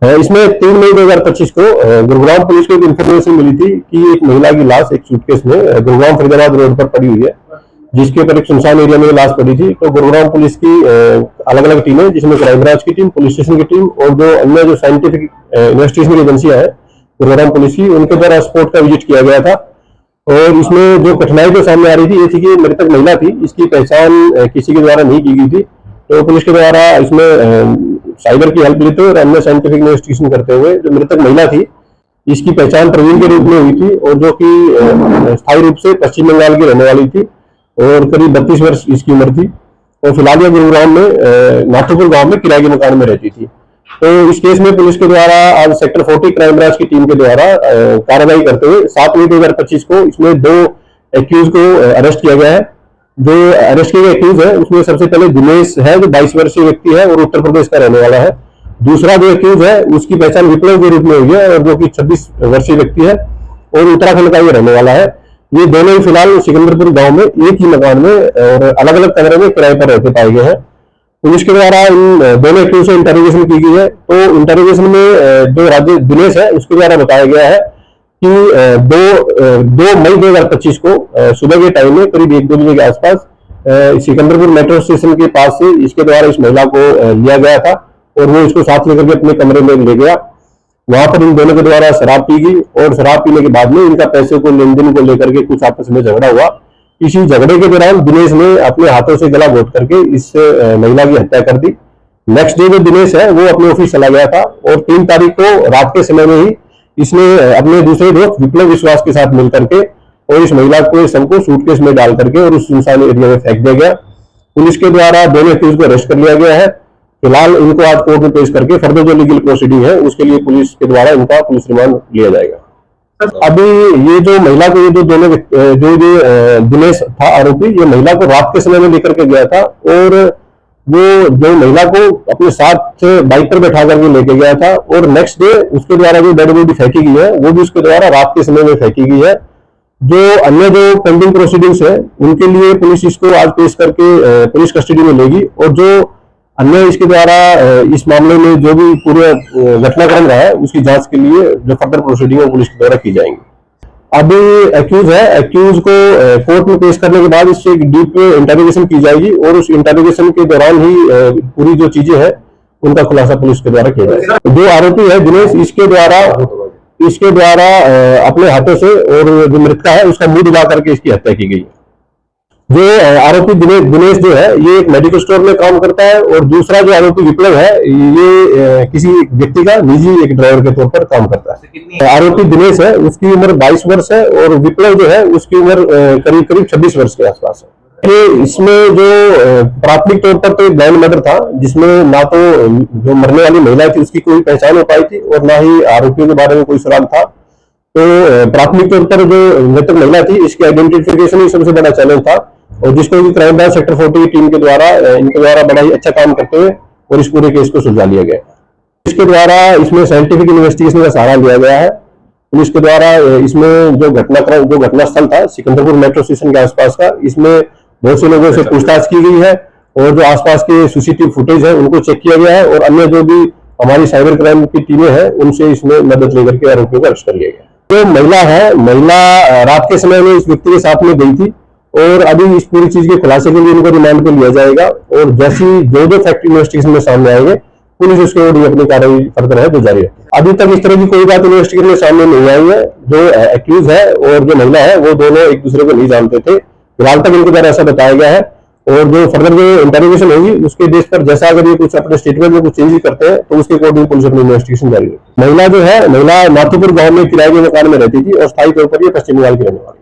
इसमें 3 मई 2025 को गुरुग्राम पुलिस को एक इन्फॉर्मेशन मिली थी कि एक महिला की लाश एक सूटकेस में गुरुग्राम फरीदाबाद रोड पर पड़ी हुई है, जिसके ऊपर एक सुनसान एरिया में लाश पड़ी थी। तो गुरुग्राम पुलिस की अलग अलग टीमें, जिसमें क्राइम ब्रांच की टीम, पुलिस स्टेशन की टीम और जो अन्य जो साइंटिफिक इन्वेस्टिगेशन एजेंसियां हैं गुरुग्राम पुलिस की, उनके द्वारा स्पॉट का विजिट किया गया था। और इसमें जो कठिनाई जो सामने आ रही थी ये थी कि मृतक महिला थी, इसकी पहचान किसी के द्वारा नहीं की गई थी। तो पुलिस के द्वारा इसमें साइबर की हेल्प लेते हुए और अन्य साइंटिफिक इन्वेस्टिगेशन करते हुए जो मृतक महिला थी इसकी पहचान प्रवीण के रूप में हुई थी, और जो कि स्थायी रूप से पश्चिम बंगाल की रहने वाली थी और करीब 32 वर्ष इसकी उम्र थी। और फिलहाल यह गुरुग्राम में नाथुपुर गांव में किराए के मकान में रहती थी। तो इस केस में पुलिस के द्वारा आज सेक्टर 40 क्राइम ब्रांच की टीम के द्वारा कार्रवाई करते हुए 7 मई 2025 को इसमें 2 एक्यूज को अरेस्ट किया गया है। जो अरेस्ट किए गए एक्यूज है उसमें सबसे पहले दिनेश है, जो 22 वर्षीय व्यक्ति है और उत्तर प्रदेश का रहने वाला है। दूसरा जो एक्यूज है उसकी पहचान विप्लव के रूप में हुई है, और जो कि 26 वर्षीय व्यक्ति है और उत्तराखंड का ये रहने वाला है। ये दोनों ही फिलहाल सिकंदरपुर गांव में एक ही मकान में और अलग अलग कमरे में किराए पर रहते पाए गए हैं। पुलिस के द्वारा इन दोनों एक्यूज से इंटरोगेशन की गई है। तो इंटरोगेशन में जो राजेश दिनेश है उसके द्वारा बताया गया है कि 2 मई 2025 को सुबह के टाइम में करीब 1-2 बजे के आसपास सिकंदरपुर मेट्रो स्टेशन के पास से इसके द्वारा इस महिला को लिया गया था और वो इसको साथ लेकर के अपने कमरे में ले गया। वहां पर इन दोनों के द्वारा शराब पी गई और शराब पीने के बाद में इनका पैसे को लेन देन को लेकर के कुछ आपस में झगड़ा हुआ। इसी झगड़े के दौरान दिनेश ने अपने हाथों से गला घोट करके इस महिला की हत्या कर दी। नेक्स्ट डे जो दिनेश है वो अपने ऑफिस चला गया था और 3 तारीख को रात के समय में ही इसने अपने दूसरे दोस्त विप्लव विश्वास के साथ मिलकर के और इस महिला को सबको सूटकेस में डाल करके और उस सुनसान एरिया में फेंक दिया गया। पुलिस के द्वारा दोनों एक्यूज को अरेस्ट कर लिया गया है। फिलहाल इनको आज कोर्ट में पेश करके फर्दर जो लीगल प्रोसीडिंग है उसके लिए पुलिस के द्वारा इनका पुलिस रिमांड लिया जाएगा। अभी ये जो महिला को ये जो दोनों जो दिनेश था आरोपी, ये महिला को रात के समय में लेकर के गया था और वो जो महिला को अपने साथ बाइक पर बैठा करके लेके गया था और नेक्स्ट डे उसके द्वारा जो डेड बॉडी फेंकी गई है वो भी उसके द्वारा रात के समय में फेंकी गई है। जो अन्य जो पेंडिंग प्रोसीडिंग्स है उनके लिए पुलिस इसको आज पेश करके पुलिस कस्टडी में लेगी और जो अन्य इसके द्वारा इस मामले में जो भी पूरे घटनाक्रम रहा है उसकी जांच के लिए जो फर्दर प्रोसीडिंग है पुलिस के द्वारा की जाएंगी। अभी एक्यूज है, एक्यूज को कोर्ट में पेश करने के बाद इससे एक डीप इंटरोगेशन की जाएगी और उस इंटरोगेशन के दौरान ही पूरी जो चीजें हैं उनका खुलासा पुलिस के द्वारा किया जाएगा। जो आरोपी है दिनेश, इसके द्वारा अपने हाथों से और जो मृतका है उसका मुंह दबा करके इसकी हत्या की गई। जो आरोपी दिनेश जो है ये एक मेडिकल स्टोर में काम करता है और दूसरा जो आरोपी विप्लव है ये किसी व्यक्ति का निजी एक ड्राइवर के तौर पर काम करता है। आरोपी दिनेश है उसकी उम्र 22 वर्ष है और विप्लव जो है उसकी उम्र करीब 26 वर्ष के आसपास है। इसमें जो प्राथमिक तौर पर तो ब्लाइंड मर्डर था, जिसमें ना तो जो मरने वाली महिला थी उसकी कोई पहचान हो पाई थी और ना ही आरोपियों के बारे में कोई सुराग था। तो प्राथमिक तौर पर जो मृतक महिला थी इसकी आइडेंटिफिकेशन ही सबसे बड़ा चैलेंज था और जिसको कि क्राइम ब्रांच सेक्टर 40 टीम के द्वारा इनके द्वारा बड़ा ही अच्छा काम करते हुए और इस पूरे केस को सुलझा लिया गया। इसके द्वारा इसमें साइंटिफिक इन्वेस्टिगेशन का सहारा लिया गया है। पुलिस के द्वारा इसमें जो घटनास्थल था सिकंदरपुर मेट्रो स्टेशन के आसपास का, इसमें बहुत से लोगों से पूछताछ की गई है और जो आसपास के सीसीटीवी फुटेज है उनको चेक किया गया है और अन्य जो भी हमारी साइबर क्राइम की टीमें हैं उनसे इसमें मदद लेकर के आरोपियों को अरेस्ट कर लिया गया। जो महिला रात के समय में इस व्यक्ति के साथ में गई थी और अभी इस पूरी चीज के खुलासे के लिए इनको रिमांड पे लिया जाएगा और जैसी जो फैक्ट इन्वेस्टिगेशन में सामने आएंगे पुलिस उसके अपनी कार्रवाई फर्दर है जो जारी है। अभी तक इस तरह की कोई बात इन्वेस्टिगेशन में सामने नहीं आई है। जो एक्यूज है और जो महिला है वो दोनों एक दूसरे को नहीं जानते थे। फिलहाल तक इनके द्वारा ऐसा बताया गया है और जो फर्दर जो इंटरोगेशन होगी उसके बेस पर जैसा अगर ये कुछ अपने स्टेटमेंट में कुछ चेंज करते हैं तो उसके अकॉर्डिंग पुलिस अपनी इन्वेस्टिगेशन जारी है। महिला नाथुपुर गांव में किराए के मकान में रहती थी और स्थायी तौर पर ये पश्चिम बंगाल की रहने वाली।